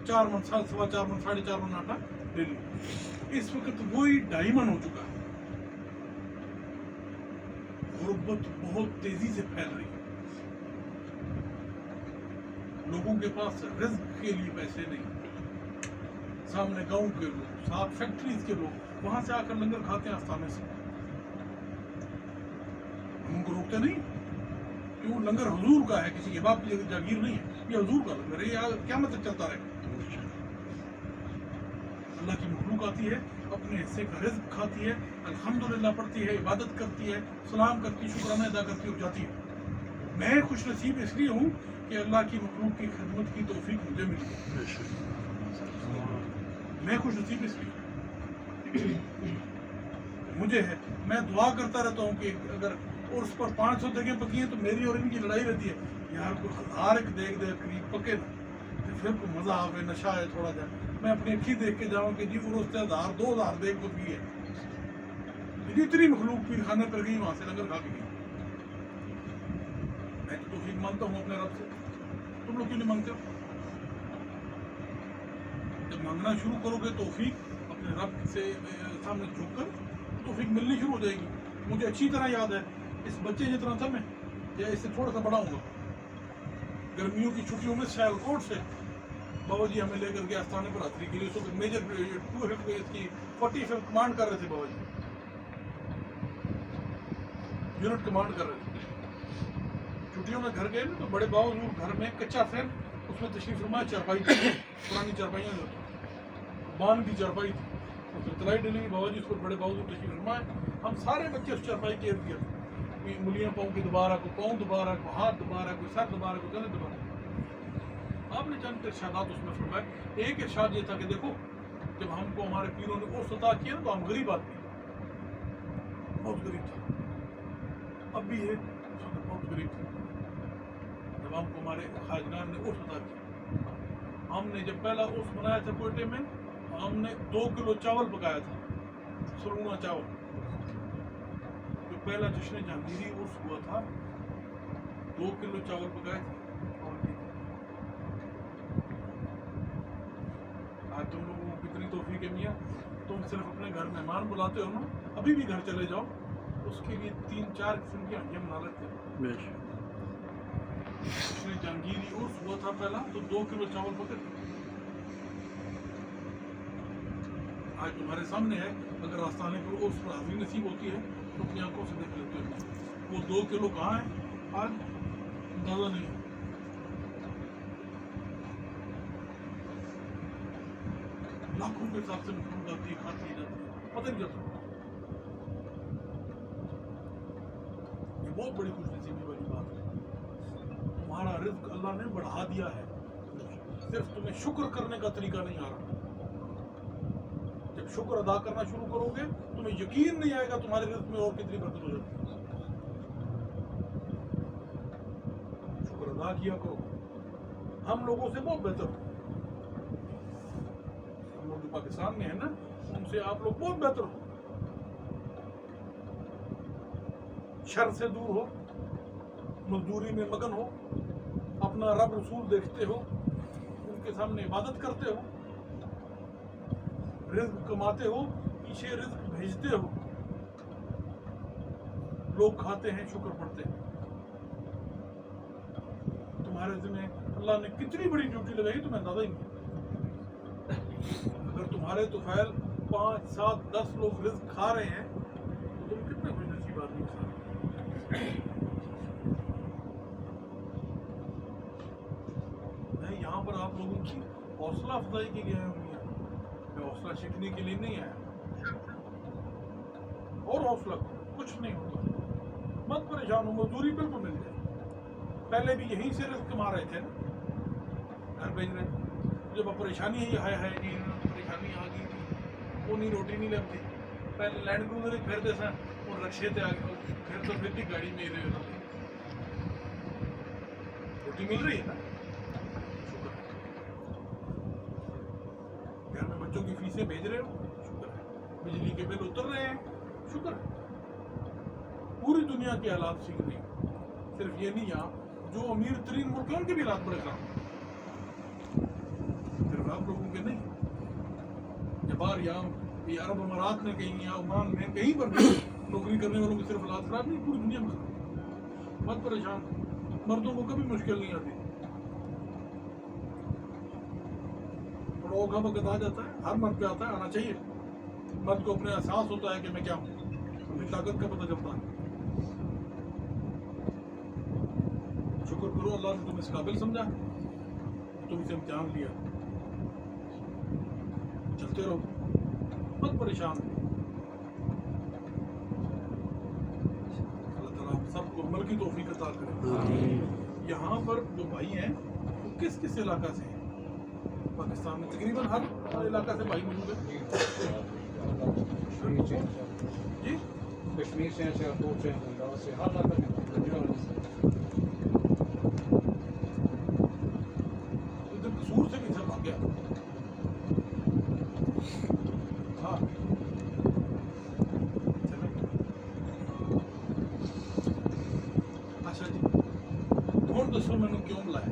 4 मन, 4.25 मन, 4.5 मन आटा ले लो। इस वक्त वही 2.5 मन हो चुका है। गुर्बत बहुत तेजी से फैल रही है, लोगों के पास रिस्क के लिए पैसे नहीं, सामने गांव के लोग, साथ फैक्ट्रीज के लोग वहां से आकर लंगर खाते हैं आस्थाने से। हम उनको रोकते नहीं कि वो लंगर हुजूर का है, किसी के बाप की जागीर नहीं है, ये हुजूर का लंगर है, ये क्या मतलब चलता रहेगा। अल्लाह की मखलूक आती है, अपने हिस्से का रिज्क खाती है, अल्हम्दुलिल्लाह पढ़ती है, इबादत करती है, सलाम करती है, शुक्राना अदा करती है और जाती है। मैं खुश नसीब इसलिए हूँ कि अल्लाह की मखलूक की खिदमत की तौफीक मुझे मिली है। मैं खुश नसीब इसलिए मुझे है। मैं दुआ करता रहता हूँ कि अगर उर्स पर 500 देखें पकी हैं तो मेरी और इनकी लड़ाई रहती है, यार कोई 1000 एक देख दे करीब पके ना, तो फिर कोई मज़ा आवे, नशा है थोड़ा जा। मैं अपनी अखी देख के जाऊँ कि जी उर्स से 1000 2000 देख पकी है, जितनी मखलूक पीर खाने पर गई वहाँ से लंगर खा के गई। मैं तो तौफीक मांगता हूँ अपने रब से, तुम लोग क्यों नहीं मांगते हो? जब मांगना शुरू करोगे तौफीक अपने रब से सामने झुक कर, तौफीक मिलनी शुरू हो जाएगी। मुझे अच्छी तरह याद है, इस बच्चे जितना था मैं, या इससे थोड़ा सा बड़ा हूँगा, गर्मियों की छुट्टियों में सियालकोट से बाबा जी हमें लेकर के आस्थाने पर हाजिरी के लिए, उस वक्त मेजर 2 की 45 कमांड कर रहे थे बाबा जी, यूनिट कमांड कर रहे थे। छुट्टियों में घर गए ना तो बड़े बावजूद घर में कच्चा फैन, उसमें तशरीफ फरमाया, चारपाई थी, पुरानी चारपाइयाँ जो बान की चारपाई थी, उसमें तलाई डली, बाबा जी उसको बड़े बावजूद तशरीफ फरमाए। हम सारे बच्चे उस चारपाई के इर्द गिर्द, कोई उंगलियाँ पाँव की दोबारा, कोई पाँव दोबारा, कोई हाथ दोबारा, कोई सर दोबारा, कोई गले दोबारा। आपने चंद इरशादात उसमें फरमाए। एक इरशाद ये था कि देखो, जब हमको हमारे पीरों ने वो सता किया ना तो हम गरीब आदमी, बहुत गरीब था, अब भी है, उस वक्त बहुत गरीब था। जब हमको हमारे खाजगान ने उर्स अदा किया, हमने जब पहला उर्स बनाया था कोयटे में, हमने 2 किलो चावल पकाया था, सलूना चावल। जो पहला जश्न जहांगीरी उर्स हुआ था, 2 किलो चावल पकाए थे। आज तुम लोगों को कितनी तौफीक है मियाँ, तुम सिर्फ अपने घर मेहमान बुलाते हो ना, अभी भी घर चले जाओ, उसके लिए 3-4 किस्म की हंडियाँ बना लेते हो। उसने जहांगीरी उर्स हुआ था पहला, तो 2 किलो चावल पके। आज तुम्हारे सामने है, अगर आस्थाने पर उर्स पर हाजिरी नसीब होती है तो अपनी आंखों से देख लेते हो वो 2 किलो कहाँ है आज, अंदाजा नहीं है। लाखों के हिसाब से मखलूक आती है, खाती जाती है, पता नहीं चलता। ये बहुत बड़ी खुशनसीबी वाली बात है। तुम्हारा रिज्क अल्लाह ने बढ़ा दिया है, सिर्फ तुम्हें शुक्र करने का तरीका नहीं आ रहा। जब शुक्र अदा करना शुरू करोगे तुम्हें यकीन नहीं आएगा तुम्हारे रिज्क में और कितनी बरकत हो जाती है। शुक्र अदा किया करो। हम लोगों से बहुत बेहतर हो, हम लोग जो पाकिस्तान में है ना, उनसे आप लोग बहुत बेहतर हो। शर से दूर हो, मजदूरी में मगन हो, अपना रब रसूल देखते हो, उनके सामने इबादत करते हो, रिज्क कमाते हो, पीछे रिज्क भेजते हो, लोग खाते हैं, शुक्र पढ़ते हैं। तुम्हारे जिम्मे अल्लाह ने कितनी बड़ी ड्यूटी लगाई तुम्हें अंदाजा ही नहीं। अगर तुम्हारे तुफैल 5, 7, 10 लोग रिज्क खा रहे हैं तो तुम कितने खुशनसीब आदमी हो। मैं यहाँ पर आप लोगों की हौसला अफजाई के लिए आया हूँ, मैं हौसला सीखने के लिए नहीं आया। और हौसला कुछ नहीं होता, मत परेशान हो, मजदूरी बिल्कुल मिल जाए। पहले भी यहीं से रिस्क कमा रहे थे ना, घर भेज रहे। जब परेशानी है, हाय हाय जी परेशानी आ गई थी, वो नहीं रोटी नहीं लगती। पहले लैंड क्रूजर फिर दे सा और रक्षे थे आगे, फिर तो फिर भी गाड़ी में रहे होते, रोटी मिल रही है ना, शुक्र है। घर में बच्चों की फीसें भेज रहे हो, शुक्र है। बिजली के बिल उतर रहे हैं, शुक्र है। पूरी दुनिया के हालात सीख रही है, सिर्फ ये नहीं, यहाँ जो अमीर तरीन मुल्क है उनके भी हालात बड़े खराब। सिर्फ बाहर यहाँ ये अरब अमारात में कहीं या ओमान में कहीं पर भी नौकरी करने वालों की सिर्फ हालात खराब नहीं, पूरी दुनिया में बहुत परेशान। मर्दों को कभी मुश्किल नहीं आती, का वक्त आ जाता है, हर मर्द पे आता है, आना चाहिए। मर्द को अपने एहसास होता है कि मैं क्या हूँ, अपनी ताकत का पता चलता है। शुक्र करो अल्लाह ने तुम्हें इस काबिल समझा, तुम इसे इम्तिहान लिया। चलते रहो, मत परेशान। अल्लाह ताला हम सबको अमल की तौफीक अता करे। यहाँ पर जो भाई हैं वो किस किस इलाका से हैं? पाकिस्तान में तकरीबन हर इलाका से भाई मौजूद है जी। कश्मीर से, सियालकोट से, पंजाब से, हर इलाका से। इधर कसूर से भी सब भाग गया। हाँ अच्छा जी, ਹੁਣ ਦੱਸੋ ਮੈਨੂੰ ਕਿਉਂ ਬੁਲਾਇਆ?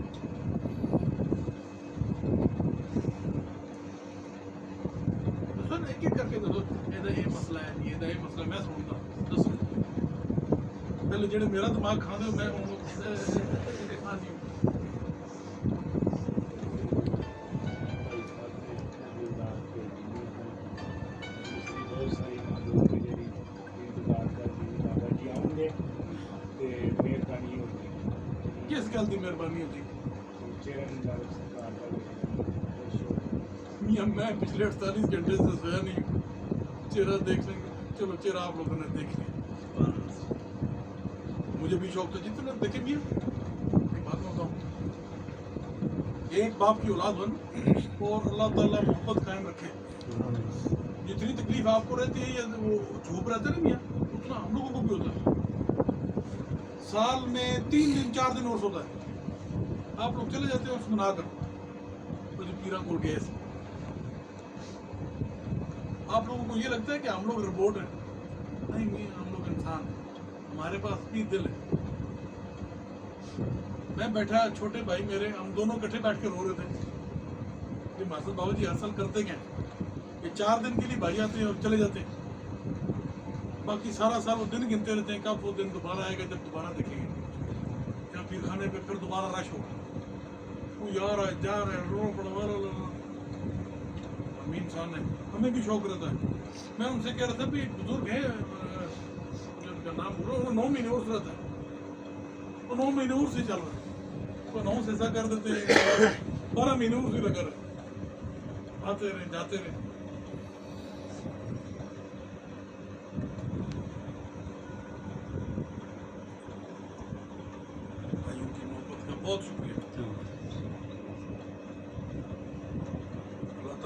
एक एक करके दसो, ਇਹਦਾ ਇਹ ਮਸਲਾ ਹੈ ਜੀ, ਇਹਦਾ ਇਹ ਮਸਲਾ ਮੈਂ ਸੁਣਦਾ। ਦੱਸੋ ਪਹਿਲੇ ਜਿਹੜੇ ਮੇਰਾ ਦਿਮਾਗ ਖਾਂਦੇ ਹੋ ਮੈਂ ਉਹਨੂੰ ਹਾਂ ਜੀ। किस गल की मेहरबानी होती? मैं पिछले 48 घंटे से सोया नहीं हूँ, चेहरा देख लेंगे। चलो चेहरा आप लोगों ने देख लिया, मुझे भी शौक था जितने देखे भी। एक बात बताऊँ, एक बाप की औलाद बन और अल्लाह ताला मोहब्बत कायम रखे। जितनी तकलीफ आपको रहती है या वो झूप रहता है ना मियाँ, उतना हम लोगों को भी होता है। साल में 3 दिन 4 दिन और होता है, आप लोग चले जाते हो मना कर तो जो पीरा को गए। आप लोगों को ये लगता है कि हम लोग रोबोट हैं? नहीं, हम लोग इंसान हैं, हमारे पास भी दिल है। मैं बैठा, छोटे भाई मेरे, हम दोनों इकट्ठे बैठ के रो रहे थे कि मासूद बाबू जी असल करते क्या हैं? ये 4 दिन के लिए भाई आते हैं और चले जाते हैं, बाकी सारा साल वो दिन गिनते रहते हैं कब वो दिन दोबारा आएगा जब दोबारा देखेंगे। या पीर खाने पे फिर दोबारा रश होगा, वो यार जा रहे हैं, रो पड़वा हम इंसान है, हमें भी शौक रहता है। मैं उनसे कह रहा था भी बुजुर्ग है, उनका नाम बोलो, वो 9 महीने उर्स रहता है, वो 9 महीने उर्स ही चल रहा है, तो 9 से ऐसा कर देते हैं 12 महीने उर्स ही लगा रहे, आते रहे जाते रहे। भाइयों की मोहब्बत का बहुत शुक्रिया।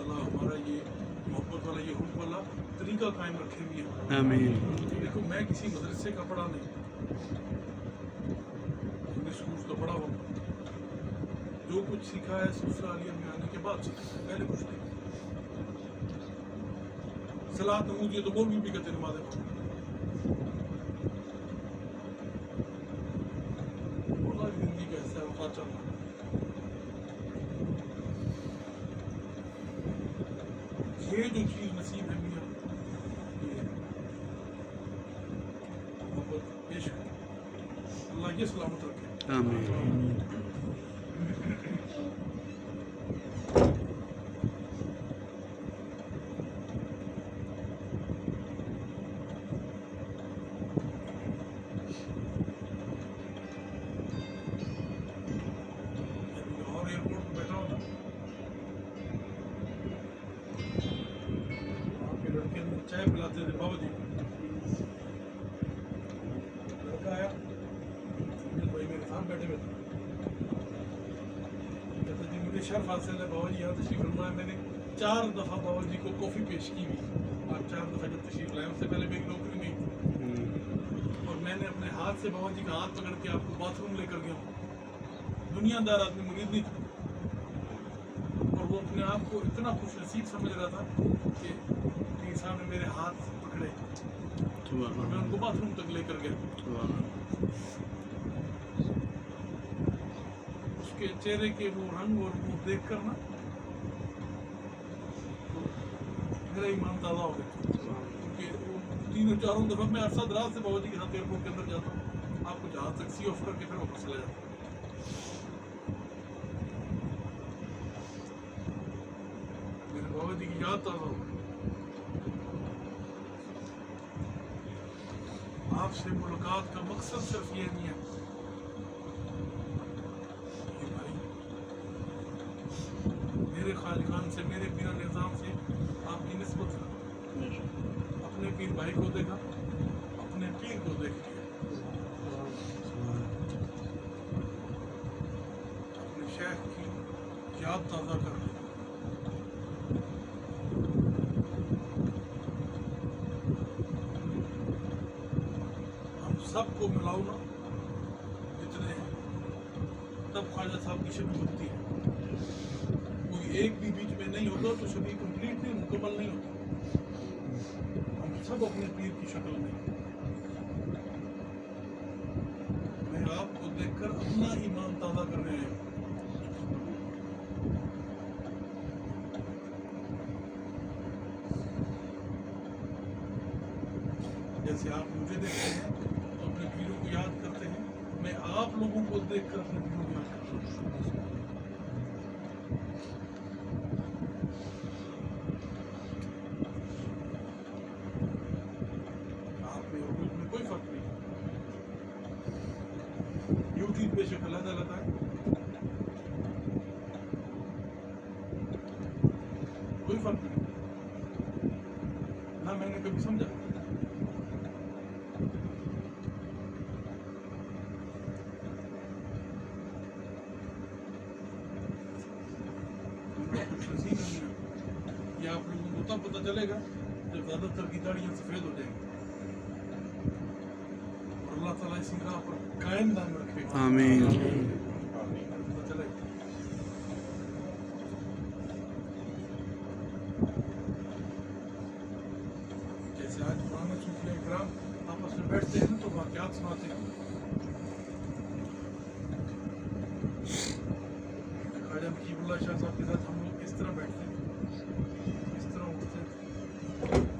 हमारा ये मोहब्बत वाला ये हुक्म वाला तरीका कायम रखे भी है। आमीन। देखो मैं किसी मदरसे का पढ़ा नहीं, इंग्लिश स्कूल का पढ़ा हुआ, जो कुछ सीखा है ससुरालिया में आने के बाद सीखा, पहले कुछ नहीं। सलात नमूज ये तो मौलवी भी कहते नमाज़ पढ़ो, जिंदगी का हिस्सा है, वो चल रहा है। ये जो चीज़ नसीब है मियाँ, ये मोहब्बत पेश कर, अल्लाह ये सलामत रखे। आमीन। और एयरपोर्ट पर बैठा होता, चाय पिलाते थे बाबू जी, लड़का आया भाई मेरे साथ बैठे हुए थे, कहते जी मुझे शर्फ हासिल है बाबा जी यहाँ तशरीफ फरमा है। मैंने 4 दफ़ा बाबा जी को कॉफ़ी पेश की हुई, और 4 दफ़ा जब तशरीफ लाए, उससे पहले मेरी नौकरी नहीं थी, और मैंने अपने हाथ से बाबा जी का हाथ पकड़ के आपको बाथरूम लेकर गया। दुनियादार आदमी मुरीद नहीं था, और वो अपने आप को इतना खुश नसीब समझ रहा था कि साहब ने मेरे हाथ पकड़े और मैं उनको बाथरूम तक लेकर गया। उसके चेहरे के वो रंग और वो देख कर ना, तो मेरा ईमान ताज़ा हो गया, क्योंकि तीनों चारों दफ़ा मैं अरसा दराज से बाबा जी के साथ एयरपोर्ट के अंदर जाता हूँ, आपको जहाज़ तक सी ऑफ करके फिर वापस चला जाता हूँ। मेरे बाबा जी की याद ताज़ा हो गई। आपसे मुलाकात का मकसद सिर्फ ये नहीं है कि भाई मेरे खालिकान से, मेरे पीर निज़ाम से आपकी निस्बत है। अपने पीर भाई को देखा, अपने पीर को देख लिया, अपने शेख की याद ताज़ा कर ली। हम सबको मिलाओ ना जितने हैं, तब ख्वाजा साहब की शबी बनती है। कोई एक भी बीच में नहीं होता तो शबी कंप्लीट नहीं, मुकम्मल नहीं होती। हम सब अपने पीर की शक्ल में। मैं आपको देखकर अपना ईमान ताज़ा करने आया हूँ। जैसे आप मुझे देखते हैं तो अपने पीरों को याद करते हैं, मैं आप लोगों को देखकर अपने पीरों को याद करता हूँ। आप में और मुझ में कोई फर्क नहीं। यूट्यूब बेशक अलग अलग है, कोई फर्क नहीं ना। मैंने कभी समझा कुछ नसीब नहीं है। ये आप लोगों को तब पता चलेगा जब ज़्यादातर की दाढ़ियाँ सफ़ेद हो जाएंगी और अल्लाह ताला इसी राह पर कायम दाम रखेगा। आमीन। पता चलेगा। जैसे आज पुराने सूफिया इकराम आपस में बैठते हैं तो वाक़यात सुनाते हैं। ख्वाजा मुजीबुल्लाह शाह साहब के साथ हम लोग इस तरह बैठते हैं, इस तरह उठते थे,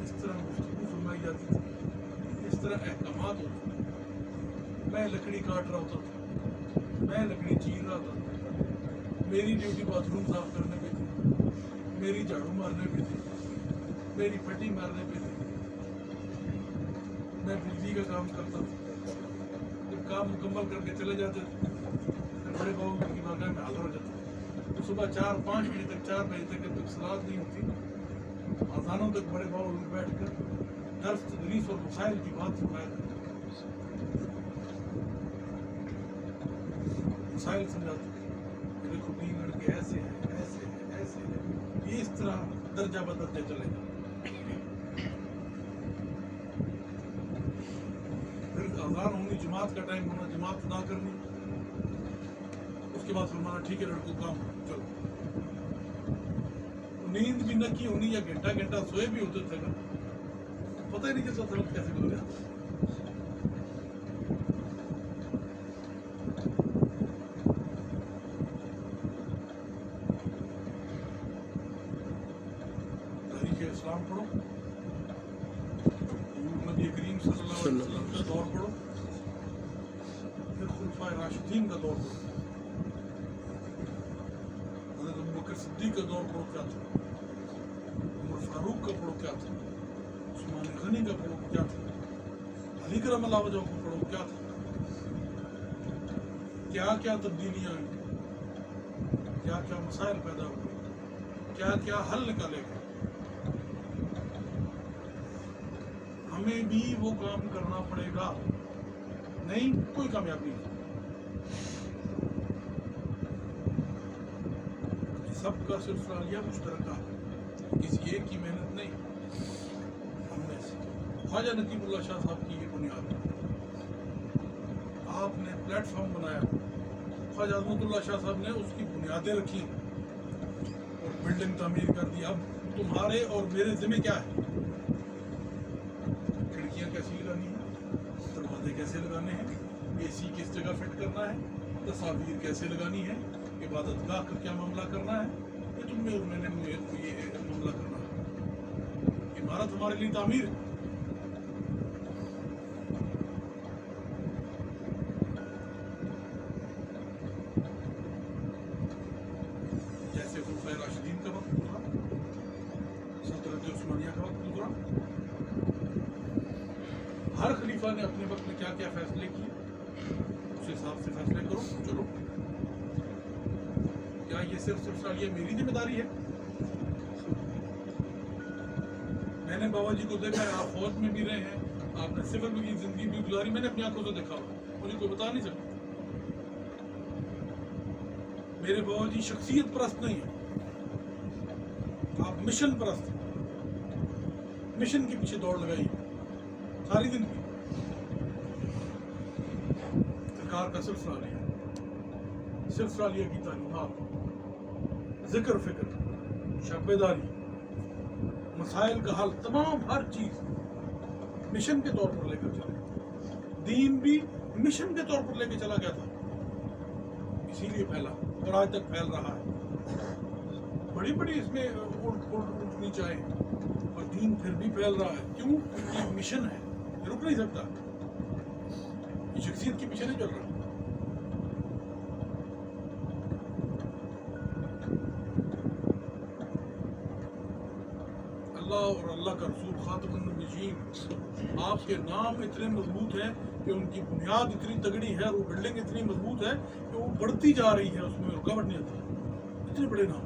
इस तरह गुफ्तगू फरमाई जाती थी, इस तरह अहकामात होते थे। मैं लकड़ी काट रहा होता था, मैं लकड़ी चीर रहा था, मेरी ड्यूटी बाथरूम साफ करने पे थी, मेरी झाड़ू मारने पे थी, मेरी फटी मारने पे थी। मैं बिजली का काम करता था। जब काम मुकम्मल करके चले जाते थे फिर बड़े बाबू की बारगाह में हाजिर हो जाते थे। तो सुबह 4-5 बजे तक, 4 बजे तक जब तक सलाद नहीं होती, अज़ानों तक बड़े बाबू में बैठ कर दर्स, तदरीस और मसाइल की बात सुनाया करते थे। मसाइल समझाते थे कि देखो 3 लड़के ऐसे हैं, ऐसे हैं, ऐसे हैं, ये इस तरह दर्जा बदलते चलेगा। फिर अज़ान होनी, जमात का टाइम होना, जमात अदा करनी, उसके बाद फरमाना ठीक है लड़कों काम चलो। नींद भी न की होनी या घंटा घंटा सोए भी होते थे ना, पता ही नहीं चलता था कैसे गुजर जाता। तारीख़ इस्लाम पढ़ो, नबी करीम सल्लल्लाहु अलैहि वसल्लम का दौर पढ़ो, फिर खुलफाए राशिदीन का दौर पढ़ो, हज़रत अबू बकर सिद्दीक़ का दौर पढ़ो क्या था, उमर फारूक का पढ़ो क्या था, उस्मान गनी का पढ़ो क्या था, अली करम अल्लाह वजह को पढ़ो क्या था। क्या क्या तब्दीलियाँ आई, क्या क्या मसाइल पैदा हुए, क्या क्या हल निकाले गए। हमें भी वो काम करना पड़ेगा, नहीं कोई कामयाबी नहीं। सबका सिलसिला लिया मुश्तरका, किसी एक की मेहनत नहीं। हमने से ख्वाजा नकीमुल्लाह शाह साहब की ये बुनियाद है। आपने प्लेटफॉर्म बनाया, ख्वाजा अज़मतुल्लाह शाह साहब ने उसकी बुनियादें रखी और बिल्डिंग तामीर कर दी। अब तुम्हारे और मेरे ज़िम्मे क्या है? खिड़कियाँ कैसी लगानी है, दरवाजे कैसे लगाने हैं, AC किस जगह फिट करना है, तस्वीर कैसे लगानी है, इबादतगाह का क्या मामला करना है, ये तुमने और मैंने ये मामला करना है। भारत हमारे लिए तामीर है। जैसे खुलफाए राशिदीन का वक्त गुजरा, सल्तनत उस्मानिया का वक्त गुजरा, हर खलीफा ने अपने वक्त में क्या क्या फैसले किए, उस हिसाब से फैसले करो, चलो। क्या ये सिर्फ सालिया मेरी जिम्मेदारी है? मैंने बाबा जी को देखा है, आप फौज में भी रहे हैं, आपने सिविल की जिंदगी भी गुजारी, मैंने अपनी आंखों से देखा, मुझे कोई बता नहीं सकता। मेरे बाबा जी शख्सियत परस्त नहीं है, आप मिशन परस्त हैं। मिशन के पीछे दौड़ लगाई सारी जिंदगी, सरकार का सिलसिला लिया, सिलसिला लिया की तालीमात, जिक्र फिक्र, शब्बेदारी, मसाइल का हल, तमाम हर चीज मिशन के तौर पर लेकर चले। दीन भी मिशन के तौर पर लेकर चला गया था, इसीलिए फैला और आज तक फैल रहा है। बड़ी बड़ी इसमें उठ नीचाएं, और दीन फिर भी फैल रहा है। क्यों? क्योंकि ये मिशन है, ये रुक नहीं सकता, ये शख्सियत के पीछे नहीं चल रहा। अल्लाह और अल्लाह का रसूल खातमुन नबीयीन, आपके नाम इतने मजबूत हैं कि उनकी बुनियाद इतनी तगड़ी है और वो बिल्डिंग इतनी मजबूत है कि वो बढ़ती जा रही है, उसमें रुकावट नहीं आती। इतने बड़े नाम,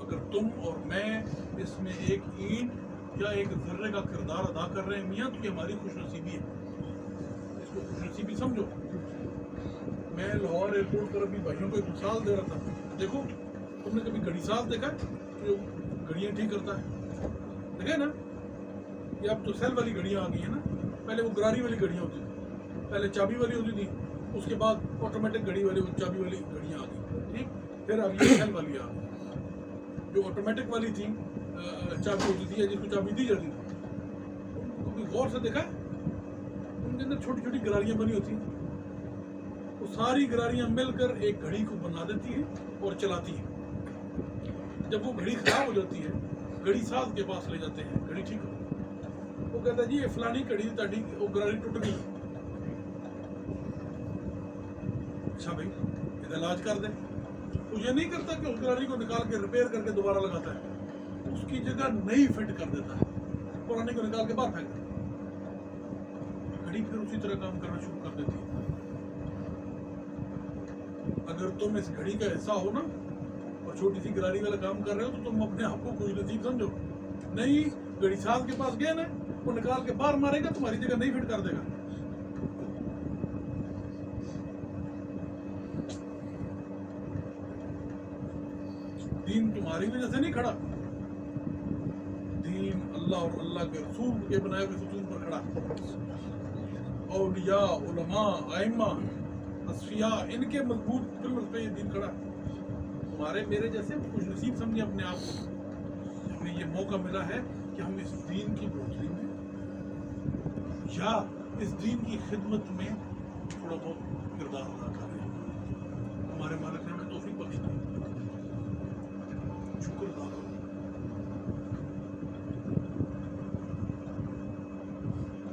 अगर तुम और मैं इसमें एक ईंट या एक जर्रे का किरदार अदा कर रहे हैं मियाँ, तो ये हमारी खुशनसीबी है, इसको खुशनसीबी समझो। मैं लाहौर एयरपोर्ट पर अपनी भाइयों को एक मिसाल दे रहा था। देखो, तुमने कभी घड़ी साज देखा है जो घड़ियाँ ठीक करता है? देखा है ना? ये अब तो सेल वाली घड़ियाँ आ गई है ना, पहले वो गरारी वाली घड़ियाँ होती थी, पहले चाबी वाली होती थी, उसके बाद ऑटोमेटिक घड़ी वाली, वो चाबी वाली घड़ियाँ आ गई, ठीक। फिर अब ये सेल वाली आ गई। जो ऑटोमेटिक वाली थी, चाबी होती थी या जिसको चाबी दी जाती थी, उनको गौर से देखा है? उनके अंदर छोटी छोटी गरारियाँ बनी होती हैं, वो सारी गरारियाँ मिलकर एक घड़ी को बना देती है और चलाती है। जब वो घड़ी खराब हो जाती है, घड़ी साज के पास ले जाते हैं, घड़ी ठीक हो, वो कहता है जी ये फलानी घड़ी ताड़ी वो गरारी टूट गई। अच्छा भाई, इसका इलाज कर दे। वो ये नहीं करता कि उस गरारी को निकाल के रिपेयर करके दोबारा लगाता है, उसकी जगह नई फिट कर देता है, पुरानी को निकाल के बाहर फेंक देता है। घड़ी फिर उसी तरह काम करना शुरू कर देती है। अगर तुम इस घड़ी का हिस्सा हो ना और छोटी सी गरारी वाला काम कर रहे हो, तो तुम अपने आप को खुश नसीब समझो। नहीं, घड़ी साज के पास गए ना, वो निकाल के बाहर मारेगा, तुम्हारी जगह नहीं फिट कर देगा। दीन तुम्हारी वजह से नहीं खड़ा, दीन अल्लाह और अल्लाह के रसूल के बनाए हुए सुतून पर खड़ा। औलिया, उलमा, आइम्मा, असफिया, इनके मजबूत पिलर पे ये दीन खड़ा। तुम्हारे मेरे जैसे कुछ नसीब समझे अपने आप को, हमें ये मौका मिला है कि हम इस दीन की बढ़ोतरी में या इस दीन की खिदमत में थोड़ा बहुत किरदार अदा करें। हमारे मालिक ने हमें तौफीक बख्शी, शुक्र अदा करो।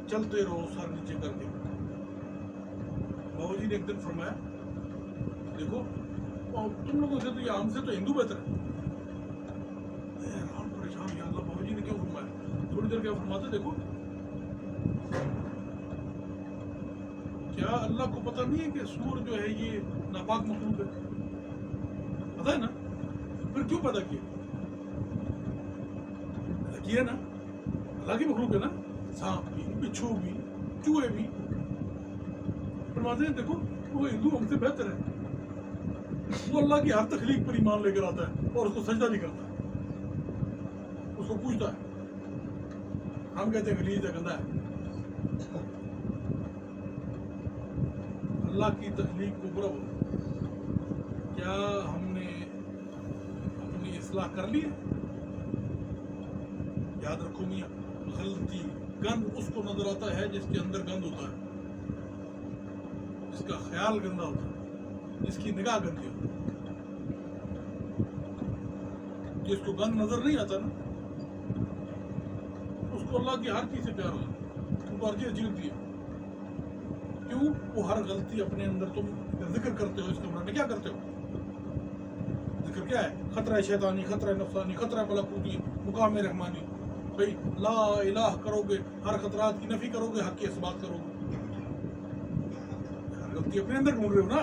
चलते रहो सर नीचे करके। बाबा जी ने एक दिन फरमाया, देखो तुम लोगों से तो ये हमसे तो हिंदू बेहतर है। हैरान परेशान, या अल्लाह बाबा जी ने क्यों फरमाया? थोड़ी देर क्या फरमाते, देखो क्या अल्लाह को पता नहीं है कि सूर जो है ये नापाक मखलूक है? पता है ना? फिर क्यों पैदा किया? किया ना, अल्लाह की मखलूक है ना, सांप भी, बिच्छू भी, चूहे भी। फरमाते हैं देखो वो हिंदू हमसे बेहतर है, वो अल्लाह की हर तकलीफ पर ईमान लेकर आता है और उसको सजदा भी करता है, उसको पूछता है। हम कहते हैं गलीज है, गंदा है। अल्लाह की तकलीफ को बुरा बोला। क्या हमने अपनी इस्लाह कर ली है? याद रखो मियाँ, गलती गंद उसको नजर आता है जिसके अंदर गंद होता है, जिसका ख्याल गंदा होता है, जिसकी निगाह गंदी होती है। जिसको गंद नजर नहीं आता ना, اس کو اللہ کی ہر چیز سے پیار ہوتا ہے, ان کو ہر چیز اچھی لگتی ہے. کیوں؟ وہ ہر غلطی اپنے اندر تم ذکر کرتے ہو, اس کمرے میں کیا کرتے ہو؟ ذکر کیا ہے؟ خطرہ شیطانی, خطرہ نفسانی, خطرہ ملکوتی, مقام رحمانی. بھائی لا الہ کرو گے, ہر خطرات کی نفی کرو گے, حق کی اثبات کرو گے. ہر غلطی اپنے اندر ڈھونڈ رہے ہو نا,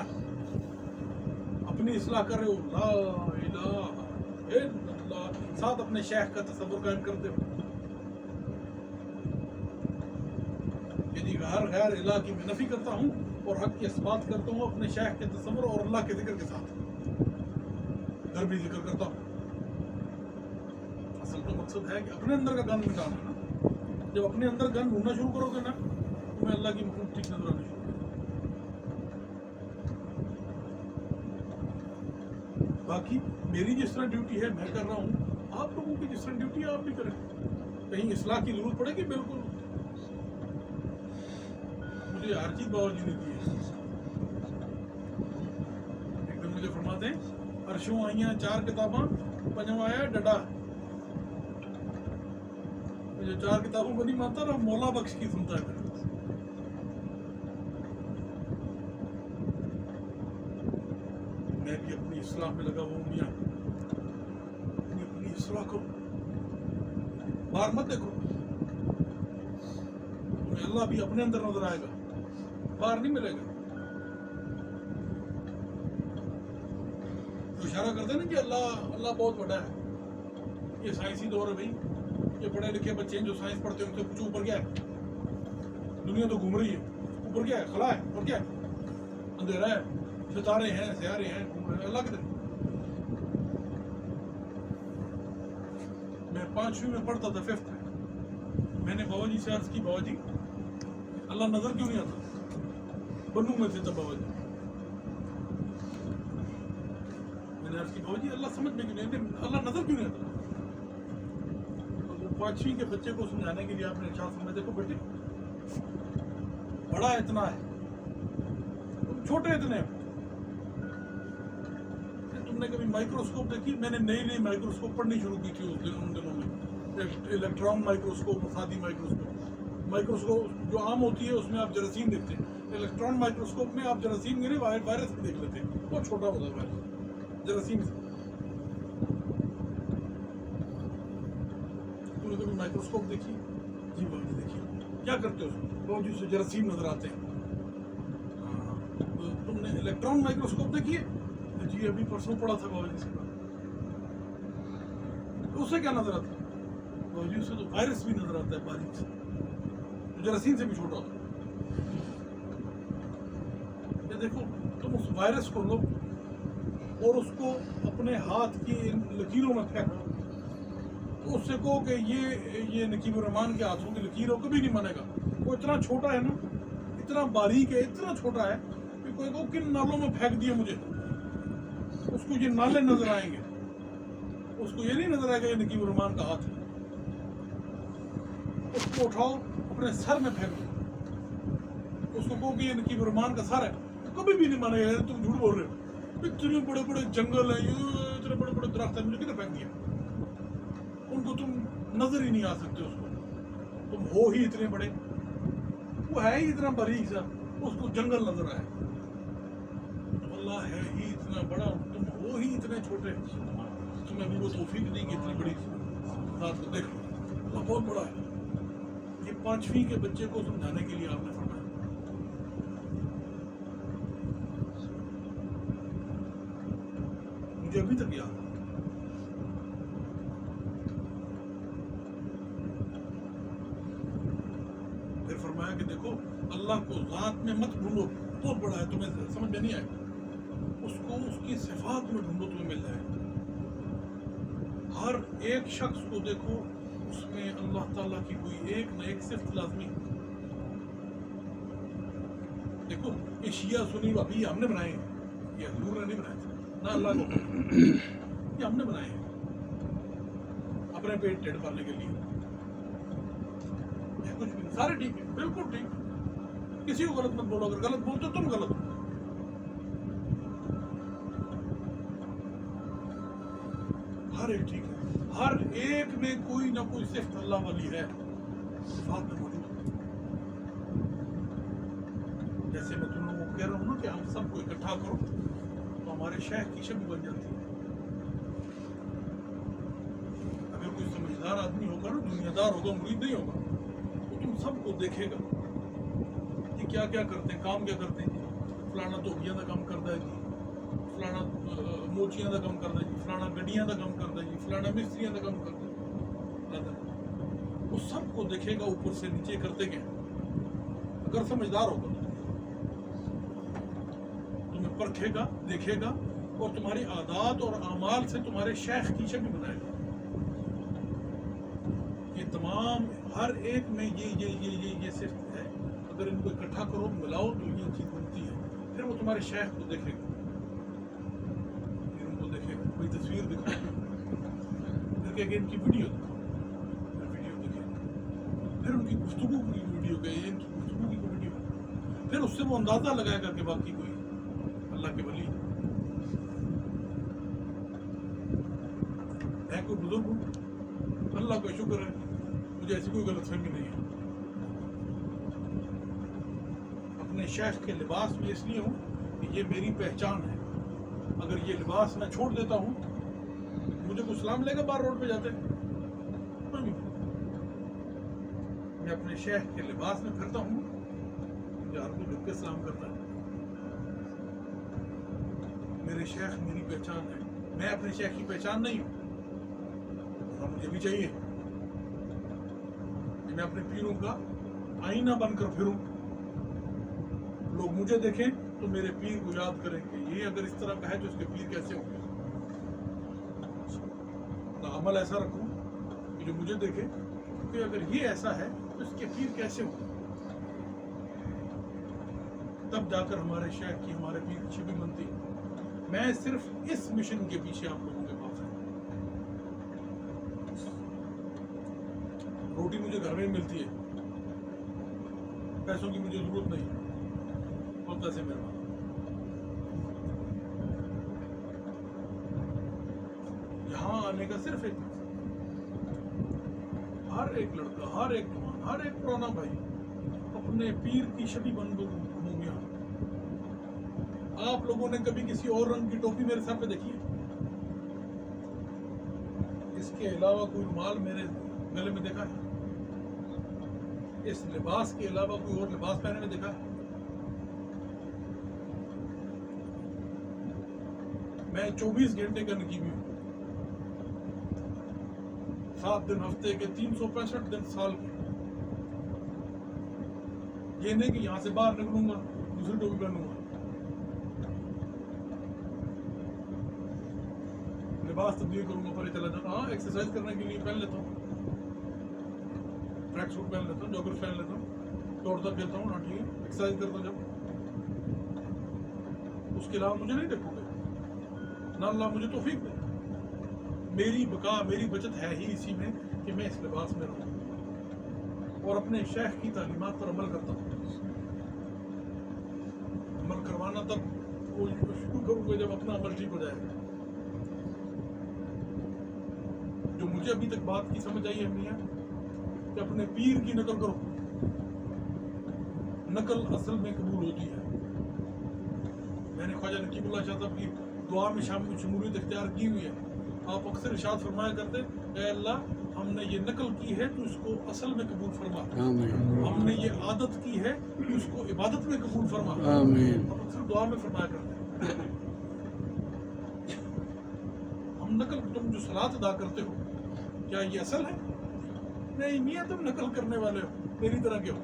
اپنی اصلاح کر رہے ہو. لا الہ الا اللہ, ساتھ اپنے شیخ کا تصور قائم کرتے ہو. یعنی ہر غیر الہ کی میں نفی کرتا ہوں اور حق کی اثبات کرتا ہوں اپنے شیخ کے تصور اور اللہ کے ذکر کے ساتھ. گھر بھی ذکر کرتا ہوں. اصل تو مقصد ہے کہ اپنے اندر کا گن مٹانا ہے نا. جب اپنے اندر گن ڈھونڈنا شروع کرو گے نا, تمہیں اللہ کی مخلوق ٹھیک نظر آنے شروع ہوگی. باقی میری جس طرح ڈیوٹی ہے میں کر رہا ہوں, آپ لوگوں کی جس طرح ڈیوٹی ہے آپ بھی کریں. کہیں اصلاح کی ضرورت پڑے گی, بالکل. مجھے ہر چیز بابا جی نے دی ہے. ایک دن مجھے فرماتے ہیں عرشوں آئیاں 4 کتاباں, پنجواں آیا ڈڈا. جو 4 کتابوں کو نہیں مانتا نا, مولا بخش کی سنتا ہے. میں بھی اپنی اصلاح میں لگا ہوا ہوں میاں. اپنی اصلاح کرو, باہر مت دیکھو. تمہیں اللہ بھی اپنے اندر نظر آئے گا, باہر نہیں ملے گا. تو اشارہ کرتے ہیں نا کہ اللہ بہت بڑا ہے. یہ سائنسی دور ہے بھائی. یہ پڑھے لکھے بچے ہیں جو سائنس پڑھتے ہیں, ان سے پوچھو اوپر کیا ہے. دنیا تو گھوم رہی ہے, اوپر کیا ہے؟ خلا ہے. اور کیا ہے؟ اندھیرا ہے, ستارے ہیں, سیارے ہیں, گھوم رہے ہیں. اللہ کدھر؟ میں 5ویں میں پڑھتا تھا, 5th میں نے بابا جی سے عرض کی, بابا جی اللہ نظر کیوں نہیں آتا؟ بنو میں تھے تب بابا جی. میں نے عرض کی, بابا جی اللہ سمجھ میں کیوں نہیں, اللہ نظر کیوں نہیں آتا؟ 5ویں کے بچے کو سمجھانے کے لیے آپ نے ارشاد فرمایا, دیکھو بیٹے بڑا اتنا ہے, تم چھوٹے اتنے ہو. تم نے کبھی مائکروسکوپ دیکھی؟ میں نے نئی مائکروسکوپ پڑھنی شروع کی تھی ان دنوں میں. الیکٹران مائکروسکوپ, سادی مائکروسکوپ جو عام ہوتی ہے اس میں آپ جراثیم دیکھتے ہیں. الیکٹران مائکروسکوپ میں آپ جراثیم نہیں, وائرس بھی دیکھ لیتے ہیں. بہت چھوٹا ہوتا ہے وائرس جراثیم سے. تم نے کبھی مائکروسکوپ دیکھی؟ جی بابا جی دیکھی. کیا کرتے ہو؟ بابا جی سے جراثیم نظر آتے ہیں. تم نے الیکٹران مائکروسکوپ دیکھی ہے؟ جی ابھی پرسوں پڑا تھا بابا جی سے. اس سے کیا نظر آتا ہے؟ بابا جی اس سے تو وائرس بھی نظر آتا ہے باریک سے, جراثیم سے بھی چھوٹا ہوتا ہے. یہ دیکھو, تم اس وائرس کو لو اور اس کو اپنے ہاتھ کی لکیروں میں پھینکو, تو اس سے کہو کہ یہ نقیب الرحمان کے ہاتھوں کی لکیر ہو, کبھی نہیں مانے گا. وہ اتنا چھوٹا ہے نا, اتنا باریک ہے, اتنا چھوٹا ہے کہ کوئی کو کن نالوں میں پھینک دیے مجھے, اس کو یہ نالے نظر آئیں گے. اس کو یہ نہیں نظر آئے گا یہ نقیب الرحمان کا ہاتھ ہے. اس کو اٹھاؤ اپنے سر میں پھینک دو, اس کو کہو کہ یہ نقیب الرحمان کا سر ہے, تو کبھی بھی نہیں مانے گا. تم جھوٹ بول رہے ہو, اتنے بڑے بڑے جنگل ہیں, اتنے بڑے بڑے درخت ہیں, مجھے کدھر پھینک دیا؟ ان کو تم نظر ہی نہیں آ سکتے. اس کو تم ہو ہی اتنے بڑے, وہ ہے ہی اتنا باریک سا, اس کو جنگل نظر آئے. اللہ ہے ہی اتنا بڑا, تم ہو ہی اتنے چھوٹے. تمہیں بھی وہ توفیق نہیں کہ اتنی بڑی ذات کو دیکھ لو. اللہ بہت بڑا ہے. یہ 5ویں کے بچے کو سمجھانے کے لیے آپ نے فرمایا. مجھے ابھی تک یاد ہے. پھر فرمایا کہ دیکھو اللہ کو ذات میں مت ڈھونڈو, بہت بڑا ہے, تمہیں سمجھ میں نہیں آئے گا. اس کو اس کی صفات میں ڈھونڈو, تمہیں مل جائے گا. ہر ایک شخص کو دیکھو, اس میں اللہ تعالیٰ کی کوئی ایک نہ ایک صفت لازمی. دیکھو یہ شیعہ سنی وابی ہم نے بنائے ہیں, یہ حضور نے نہیں بنائے تھے, نہ اللہ کو, یہ ہم نے بنائے ہیں اپنے پیٹ ٹیڑھ کرنے کے لیے. کچھ بھی سارے ٹھیک ہے, بالکل ٹھیک. کسی کو غلط مت بولو, اگر غلط بولتے تم غلط ہو. ہر ایک ٹھیک ہے, ہر ایک میں کوئی نہ کوئی صفت اللہ والی ہے. صفات میں موجود ہوتے ہیں. جیسے میں تم لوگوں کو کہہ رہا ہوں نا کہ ہم سب کو اکٹھا کرو تو ہمارے شیخ کی شکل بن جاتی ہے. اگر کوئی سمجھدار آدمی ہوگا نا، دنیا دار ہوگا، مرید نہیں ہوگا، تو تم سب کو دیکھے گا کہ کیا کیا کرتے ہیں، کام کیا کرتے ہیں. جی فلانا دھوبیاں کا کام کرتا ہے، جی فلانا موچیاں کا کام کرتا ہے، جی فلانا گڈیاں کا کام کرتا ہے، جی فلانا مستریاں کا کام کرتا ہے. وہ سب کو دیکھے گا اوپر سے نیچے کرتے گئے. اگر سمجھدار ہوگا تمہیں پرکھے گا، دیکھے گا اور تمہاری عادات اور اعمال سے تمہارے شیخ کی شکل بنائے گا. یہ تمام ہر ایک میں یہ صرف ہے. اگر ان کو اکٹھا کرو، ملاؤ تو یہ چیز بنتی ہے. پھر وہ تمہارے شیخ کو دیکھے گا، پھر ان کو دیکھے گا، کوئی تصویر دکھاؤ، پھر کہے گا ان کی ویڈیو دکھاؤ، پھر ویڈیو دیکھے گا، پھر ان کی گفتگو کی ویڈیو کہ ان کی گفتگو کی ویڈیو. پھر اس سے وہ اندازہ لگائے گا کہ باقی کوئی اللہ کے ولی ہے، کوئی بزرگ ہوں. اللہ کا شکر ہے مجھے ایسی کوئی غلط فہمی نہیں ہے. اپنے شیخ کے لباس میں اس لیے ہوں کہ یہ میری پہچان ہے. اگر یہ لباس میں چھوڑ دیتا ہوں، مجھے کوئی سلام لے گا باہر روڈ پہ جاتے؟ کوئی نہیں. میں اپنے شیخ کے لباس میں پھرتا ہوں، مجھے ہر کوئی جھک کے سلام کرتا ہے. میرے شیخ میری پہچان ہے، میں اپنے شیخ کی پہچان نہیں ہوں. اور مجھے بھی چاہیے کہ میں اپنے پیروں کا آئینہ بن کر پھروں. لوگ مجھے دیکھیں تو میرے پیر کو یاد کریں کہ یہ اگر اس طرح کا ہے تو اس کے پیر کیسے ہوں گے. عمل ایسا رکھوں کہ جو مجھے دیکھے کہ اگر یہ ایسا ہے تو اس کے پیر کیسے ہوں گے. تب جا کر ہمارے شیخ کی، ہمارے پیر کی شکل بنتی ہے. میں صرف اس مشن کے پیچھے آپ لوگوں کے پاس ہوں. روٹی مجھے گھر میں ملتی ہے، پیسوں کی مجھے ضرورت نہیں، اور پیسے مہربان. یہاں آنے کا صرف ایک ہر ایک لڑکا، ہر ایک جوان، ہر ایک پرانا بھائی اپنے پیر کی شبی بن گیا. آپ لوگوں نے کبھی کسی اور رنگ کی ٹوپی میرے سر پہ دیکھی ہے؟ اس کے علاوہ کوئی رومال میرے گلے میں دیکھا ہے؟ اس لباس کے علاوہ کوئی اور لباس پہنے میں دیکھا ہے؟ میں 24 گھنٹے کا نقیبی ہوں، 7 دن ہفتے کے، 365 دن سال کے. یہ نہیں کہ یہاں سے باہر نکلوں گا دوسری ٹوپی پہنوں گا. لباس تبدیل کروں گا، پر چلا جاتا. ہاں ایکسرسائز کرنے کے لیے پہن لیتا ہوں، ٹریک سوٹ پہن لیتا ہوں، جاگر پہن لیتا ہوں، دوڑتا پھرتا ہوں. ہاں ٹھیک ہے، ایکسرسائز کرتا ہوں. جب اس کے علاوہ مجھے نہیں دیکھو گے نہ اللہ مجھے توفیق دے. میری بقا، میری بچت ہے ہی اسی میں کہ میں اس لباس میں رہوں اور اپنے شیخ کی تعلیمات پر عمل کرتا ہوں. عمل کروانا تب وہ شروع کروں گا جب اپنا عمل ٹھیک ہو جائے گا. جو مجھے ابھی تک بات کی سمجھ آئی ہے میاں کہ اپنے پیر کی نقل کرو. نقل اصل میں قبول ہوتی ہے. میں نے خواجہ نقیب اللہ شاہ صاحب کی دعا میں شمولیت اختیار کی ہوئی ہے. آپ اکثر ارشاد فرمایا کرتے، اے اللہ ہم نے یہ نقل کی ہے تو اس کو اصل میں قبول فرما. ہم نے یہ عادت کی ہے تو اس کو عبادت میں قبول فرما. آپ اکثر دعا میں فرمایا کرتے. ہم نقل، تم جو صلاۃ ادا کرتے ہو کیا یہ اصل ہے؟ نہیں میاں تم نقل کرنے والے ہو، میری طرح کے ہو.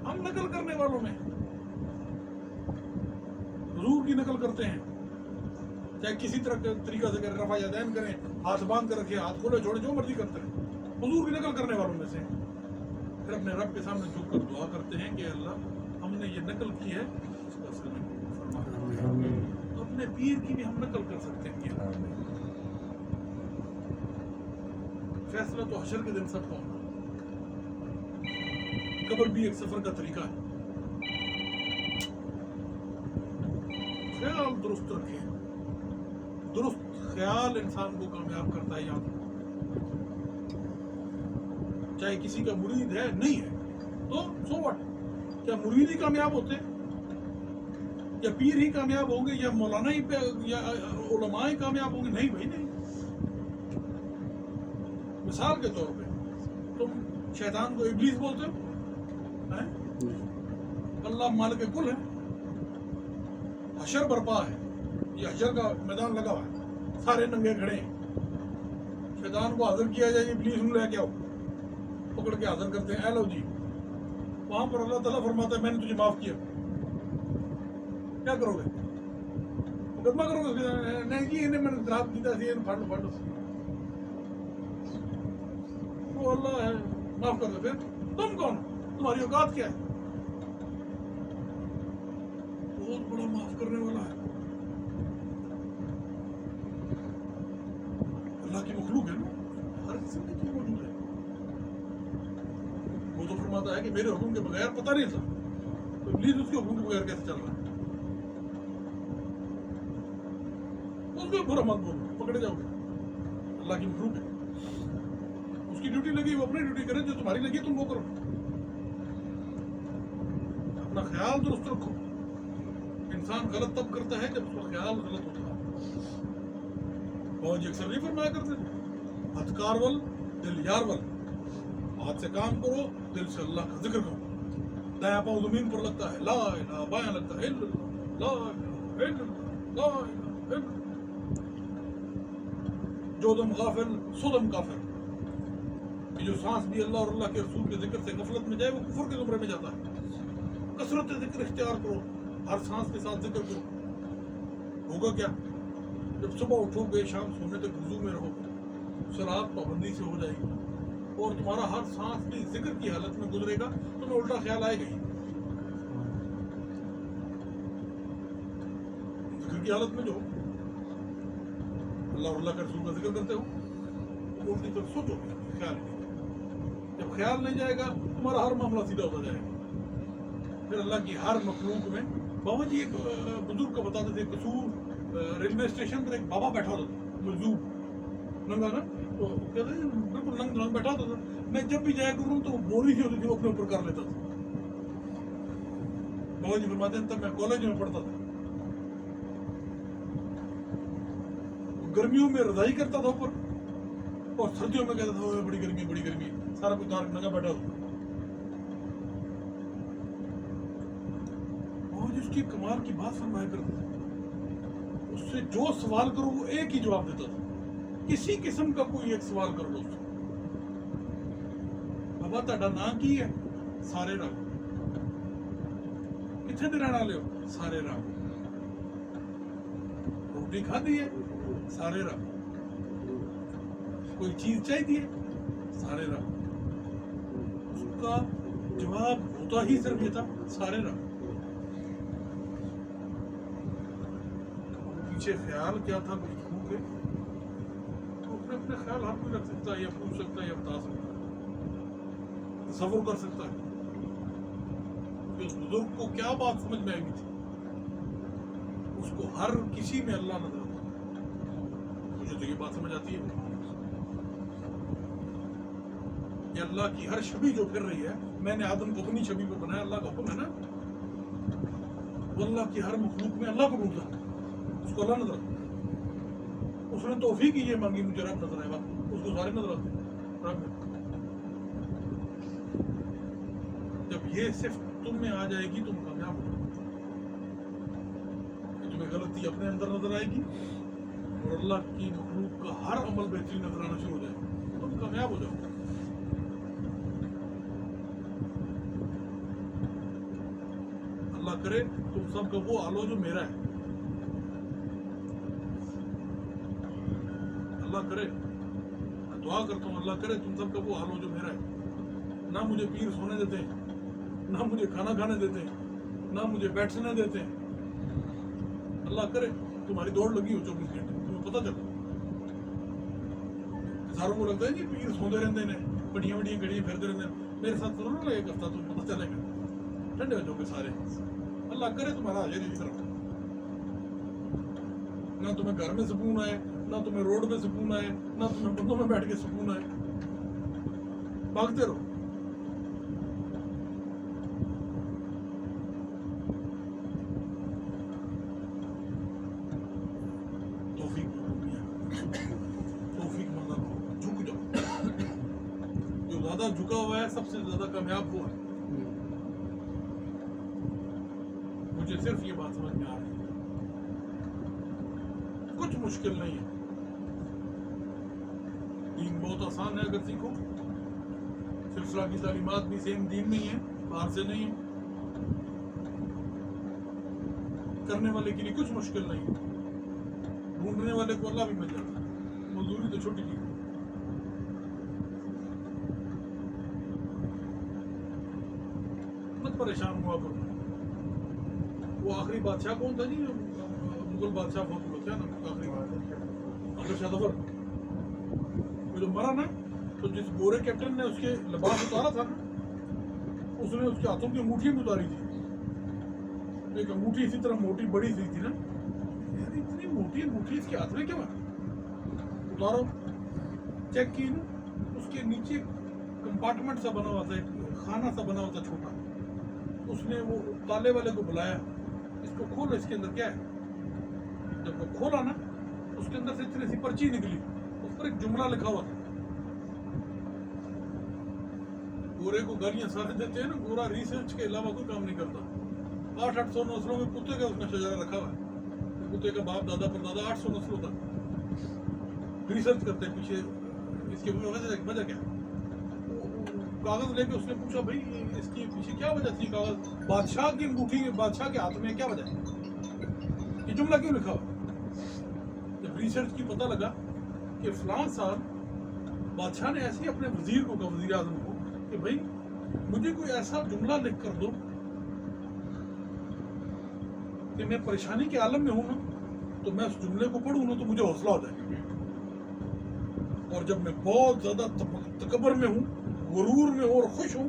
ہم نقل کرنے والوں میں حضور کی نقل کرتے ہیں، چاہے کسی طرح کے طریقہ سے کریں، رفع یدین کریں، ہاتھ باندھ کر رکھیں، ہاتھ کھولے چھوڑے، جو مرضی کرتے ہیں. حضور کی نقل کرنے والوں میں سے پھر اپنے رب کے سامنے جھک کر دعا کرتے ہیں کہ اللہ ہم نے یہ نقل کی ہے اس کا اصل میں فرما. تو اپنے پیر کی بھی ہم نقل کر سکتے ہیں. فیصلہ تو حشر کے دن سب کا ہوگا. قبر بھی ایک سفر کا طریقہ ہے. خیال درست رکھیں، درست خیال انسان کو کامیاب کرتا ہے. یاد चाहे किसी का मुरीद है नहीं है, तो सो व्हाट? क्या मुरीद ही कामयाब होते हैं, या पीर ही कामयाब होंगे, या मौलाना ही या उलमा ही कामयाब होंगे? नहीं भाई नहीं। मिसाल के तौर पे तुम शैतान को इब्लीस बोलते हो, हैं? अल्लाह मालिक कुल है, हशर बर्पा है, ये हशर का मैदान लगा हुआ है, सारे नंगे खड़े हैं, शैतान को हाजिर किया जाए, इब्लीस को लेके आओ, पकड़ के हाजिर करते हैं, लो जी। वहां पर अल्लाह ताला फरमाता है मैंने तुझे माफ किया, क्या करोगे? मुकदमा करोगे? नहीं जी इन्हें मैंने खराब किया थी, फंड वो अल्लाह है, माफ कर दो। फिर तुम कौन, तुम्हारी औकात क्या है? बहुत बड़ा माफ करने वाला है, अल्लाह की मखलूक है ना, हर किस्म की चीज मौजूद है। वो तो फरमाता है कि मेरे हुक्म के बगैर पता नहीं था, तो प्लीज उसके हुक्म के बगैर कैसे चल रहा है? उसको बुरा मत बोलो, पकड़े जाओगे। अल्लाह की मखलूक है, उसकी ड्यूटी लगी वो अपनी ड्यूटी करे, जो तुम्हारी लगी तुम वो करो। अपना ख्याल दुरुस्त रखो। इंसान गलत तब करता है जब उसका ख्याल गलत होता है। बहुत जी अक्सर नहीं फरमाया करते, हथकार वल दिल यार वल, हाथ से काम करो, दिल से अल्लाह का जिक्र करो। दायां पाँव जमीन पर लगता है ला इलाहा, बायां लगता है इल्लल्लाह, ला इलाहा इल्लल्लाह, ला इलाहा इल्लल्लाह। जो दम गाफिल सो दम काफिर, कि जो सांस भी अल्लाह और अल्लाह के रसूल के जिक्र से गफलत में जाए वो कुफर के जुमरे में जाता है। कसरत जिक्र इख्तियार करो, हर सांस के साथ जिक्र करो। होगा क्या? जब सुबह उठोगे शाम सोने तक वुजू में रहोगे, सलात पाबंदी से हो जाएगी, और तुम्हारा हर सांस भी जिक्र की हालत में गुजरेगा, तुम्हें उल्टा ख्याल आएगा ही। जिक्र की हालत में जो अल्लाह और अल्लाह के रसूल का जिक्र करते हो, तो उल्टी तरफ सोचो, ख्याल नहीं। जब ख्याल नहीं जाएगा तुम्हारा हर मामला सीधा होता जाएगा। फिर अल्लाह की हर मखलूक में, बाबा जी एक बुजुर्ग का बताते थे, कसूर रेलवे स्टेशन पर एक बाबा बैठा होता था, मजदूर नंगा ना, तो कहते बिल्कुल नंग बैठा होता था। मैं जब भी जाया करूँ तो बोरी सी होती थी वो अपने ऊपर कर लेता था। बाबा जी फरमाते हैं तब मैं कॉलेज में पढ़ता था, गर्मियों में रजाई करता था ऊपर, और सर्दियों में कहता था बड़ी गर्मी बड़ी गर्मी, सारा कुछ नंगा बैठा होता। और जिसकी कमाल की बात फरमाया करता था, उससे जो सवाल करो वो एक ही जवाब देता था। किसी किस्म का कोई एक सवाल कर लो उससे, बाबा ਤੁਹਾਡਾ ਨਾਂ ਕੀ है? सारे रंग। कितने दिन रहने वाले हो? सारे रंग। रोटी खाती है? सारे रंग। कोई चीज चाहिए? सारे रंग। उसका जवाब होता ही सिर्फ ये था, सारे रंग। पीछे ख्याल क्या था गुफ्तगू के, तो अपने अपने ख्याल हर कोई रख सकता है, या पूछ सकता है, या बता सकता है, तसव्वुर कर सकता है कि उस बुजुर्ग को क्या बात समझ में आई थी। उसको हर किसी में अल्लाह नजर आता। मुझे तो ये बात समझ आती है कि अल्लाह की हर छवि जो फिर रही है, मैंने आदम को अपनी छवि पर बनाया, अल्लाह का हुक्म है ना, वो अल्लाह की हर मखलूक में अल्लाह को ढूंढता है, उसको अल्लाह नजर आता। उसने तौफीक ये मांगी मुझे रब नजर आएगा, उसको सारे नजर आते रब। जब ये सिर्फ तुम में आ जाएगी तुम कामयाब हो जाओगे। तुम्हें गलती अपने अंदर नजर आएगी और अल्लाह की मखलूक का हर अमल बेहतरीन नजर आना शुरू हो जाएगा, तुम कामयाब हो जाओगे। अल्लाह करे तुम सबका वो आलो जो मेरा है। अल्लाह करे, दुआ करता हूँ, अल्लाह करे तुम सबका वो हाल हो जो मेरा है। ना मुझे पीर सोने देते हैं, ना मुझे खाना खाने देते हैं, ना मुझे बैठने देते हैं। अल्लाह करे तुम्हारी दौड़ लगी हो 24 घंटे, तुम्हें पता चले। सारों को लगता है जी पीर सोते रहते हैं, बड़िया बड़िया घड़ियाँ फिरते रहते हैं। मेरे साथ तो ना एक हफ्ता तुम्हें पता चलेगा, ठंडे हो जाओगे सारे। अल्लाह करे तुम्हारा हाजिर ही तरफ, ना तुम्हें घर में सुकून आए, ना तुम्हें रोड में सुकून आए, ना तुम्हें बंदों में बैठ के सुकून आए। भागते रहो। तौफीक मंगा लो, झुक जाओ। जो ज्यादा झुका हुआ है सबसे ज्यादा कामयाब वो है। मुझे सिर्फ ये बात समझ में आ रही है, कुछ मुश्किल नहीं है। दीन बहुत आसान है अगर सीखो। सिलसिला की तालीमात भी सेम दीन में ही है, बाहर से नहीं है। करने वाले के लिए कुछ मुश्किल नहीं है। ढूंढने वाले को अल्लाह भी मिल जाता है। मजदूरी तो छोटी चीज है। मत परेशान हुआ करो। वो आखिरी बादशाह कौन था जी? मुगल बादशाह बहुत हुआ, क्या नाम आखिरी अगर शाह जफर, वो जो मरा ना, तो जिस गोरे कैप्टन ने उसके लिबास उतारा था ना, उसने उसके हाथों की अंगूठियां भी उतारी थी। एक अंगूठी इसी तरह मोटी बड़ी सी थी ना, यार इतनी मोटी अंगूठी इसके हाथ में क्यों है? उतारो, चेक की ना, उसके नीचे कंपार्टमेंट सा बना हुआ था, एक खाना सा बना हुआ था छोटा। उसने वो ताले वाले को बुलाया, इसको खोलो, इसके अंदर क्या है? जब वो खोला ना, उसके अंदर से इतनी सी पर्ची निकली, उस पर एक जुमला लिखा हुआ था। गोरे को गालियां सारे देते हैं ना, गोरा रिसर्च के अलावा कोई काम नहीं करता। 800 नस्लों में कुत्ते का उसने शजारा रखा हुआ है। कुत्ते का बाप दादा परदादा 800 नस्लों तक रिसर्च करते हैं पीछे इसके वजह क्या। कागज लेके उसने पूछा, भाई इसकी पीछे क्या वजह थी? कागज, बादशाह की अंगूठी, बादशाह के हाथ में क्या वजह है? ये जुमला क्यों लिखा हुआ? जब रिसर्च की पता लगा कि फलां साल बादशाह ने ऐसे ही अपने वजीर को कहा, वजीर आजम को, कि भाई मुझे कोई ऐसा जुमला लिख कर दो कि मैं परेशानी के आलम में हूं ना, तो मैं उस जुमले को पढ़ूं ना तो मुझे हौसला हो जाए। और जब मैं बहुत ज्यादा तकबर में हूं, गुरूर में हूं और खुश हूं,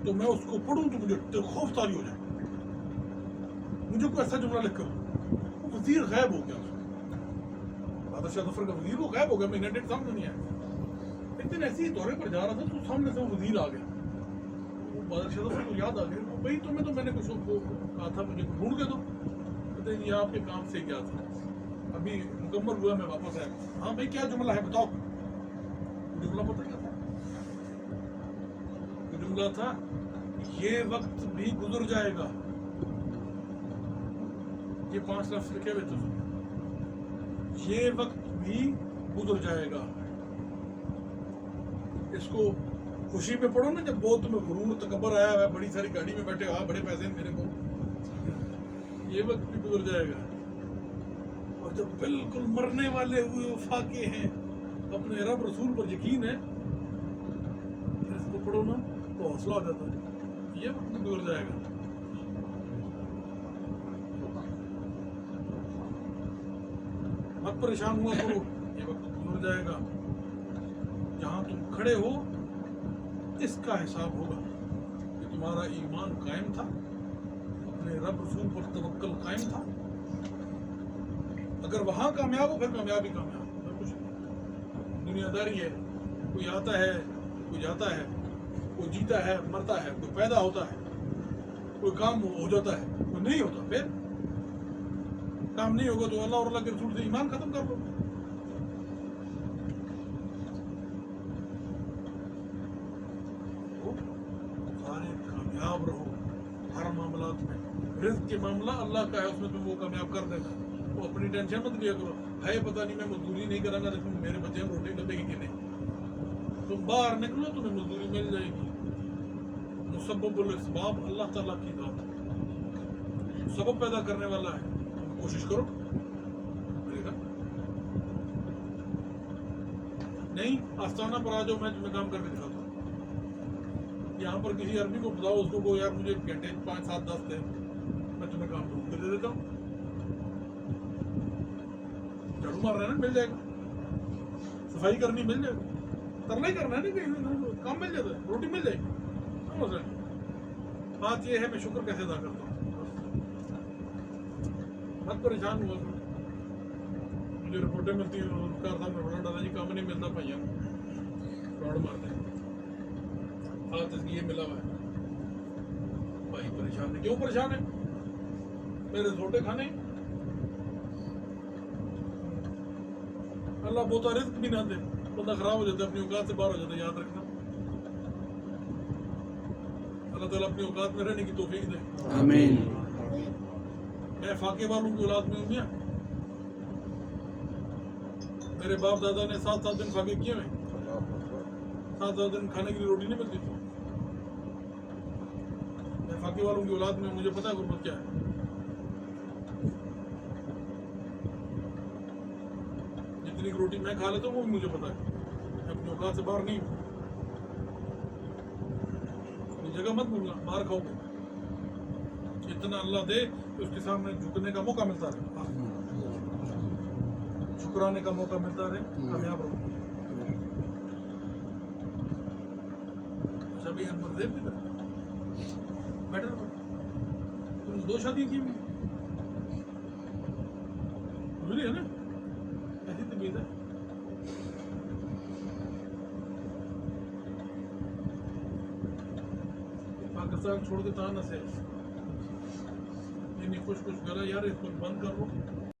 तो मैं उसको पढ़ूं तो मुझे खौफतारी हो जाए। मुझे कोई ऐसा जुमला लिख कर, वो वजीर गायब हो गया। बादशाह जफर का वजीर वो गायब हो गया, मैंने डेट समझ नहीं आया। एक दिन ऐसे ही दौरे पर जा रहा था तो सामने से वो वजीर आ गया। वो बादशाह जफर को याद आ गया, भाई तुम्हें तो मैंने कुछ कहा था, मुझे ढूंढ के दो। कहते ये आपके काम से क्या था, अभी मुकम्मल हुआ, मैं वापस आया। हाँ भाई क्या जुमला है बताओ। जुमला पता क्या था? जुमला था, ये वक्त भी गुजर जाएगा। ये 5 लफ्ज लिखे हुए थे। ये वक्त भी गुजर जाएगा। इसको खुशी में पढ़ो ना, जब बहुत तुम्हें गुरूर तकबर आया है, बड़ी सारी गाड़ी में बैठे, हाँ बड़े पैसे मेरे को, ये वक्त भी गुजर जाएगा। और जब बिल्कुल मरने वाले हुए फाके हैं, अपने रब रसूल पर यकीन है, फिर इसको पढ़ो ना तो हौसला हो जाता है, ये वक्त भी गुजर जाएगा। मत परेशान हुआ करो, ये वक्त गुजर जाएगा। जहां तुम खड़े हो इसका हिसाब होगा कि तुम्हारा ईमान कायम था, अपने रब रसूल पर तवक्कल कायम था। अगर वहां कामयाब हो, फिर कामयाबी कामयाब, कुछ दुनियादारी है। कोई आता है, कोई जाता है, कोई जीता है, मरता है, कोई पैदा होता है, कोई काम हो जाता है, कोई नहीं होता। फिर काम नहीं होगा तो अल्लाह और अल्लाह के रसूल से ईमान खत्म कर लो। सारे कामयाब रहो हर मामलात में। रिस्क के मामला अल्लाह का है, उसमें तुम वो कामयाब कर देगा। तो अपनी टेंशन मत लिया करो, है पता नहीं मैं मजदूरी नहीं करांगा तो मेरे बच्चे में रोटी लगेगी कि नहीं। तुम बाहर निकलो, तुम्हें मजदूरी मिल जाएगी। मुसब्बबुल असबाब अल्लाह ताला की बात है, सबब पैदा करने वाला है। कोशिश करो, मिलेगा। नहीं आस्थाना पर आ जाओ, मैं तुम्हें काम करके दिखाता हूँ। यहाँ पर किसी अरबी को बताओ, उसको को यार मुझे घंटे 5, 7, 10 दे, मैं तुम्हें काम ढूंढ कर दे देता हूँ। झाड़ू मार रहा है ना, मिल जाएगा। सफाई करनी मिल जाएगा, करना ही करना है ना, कहीं काम मिल जाता है, रोटी मिल जाएगी। बात यह है मैं शुक्र कैसे अदा करता हूँ। मत परेशान हुआ करो। मुझे रिपोर्टें मिलती हैं, रोजगार साहब ने बड़ा डाला जी काम नहीं मिलता, भैया फ्रॉड मारते हैं। ہاتھ اس کی یہ ملا ہوا ہے. بھائی پریشان ہے. کیوں پریشان ہے؟ میرے چھوٹے کھانے. اللہ بہت رزق بھی نہ دے, بندہ خراب ہو جاتا ہے, اپنی اوقات سے باہر ہو جاتا ہے. یاد رکھنا, اللہ تعالیٰ اپنی اوقات میں رہنے کی توفیق دے. آمین. میں فاقے والوں کی اولاد میں ہوں میاں. میرے باپ دادا نے 7 دن فاقے کیے ہوئے. 7 دن کھانے کے لیے روٹی نہیں ملتی تھی. میں فاقے والوں کی اولاد میں ہوں, مجھے پتا ہے غربت کیا ہے. جتنی روٹی میں کھا لیتا ہوں وہ بھی مجھے پتا ہے. میں اپنی اوقات سے باہر نہیں ہوں. یہ جگہ مت بھولنا, باہر کھاؤ گے. اتنا اللہ دے کہ اس کے سامنے جھکنے کا موقع ملتا رہے, شکرانے کا موقع ملتا رہے, کامیاب رہو. سبھی انور دیر بھی بیٹر. تم 2 شادی کی ہوئی ہے نا, ایسی طبیعت ہے. پاکستان چھوڑ کے تھا نہ سے, خوش گلا یار, اس کو بند کر لو.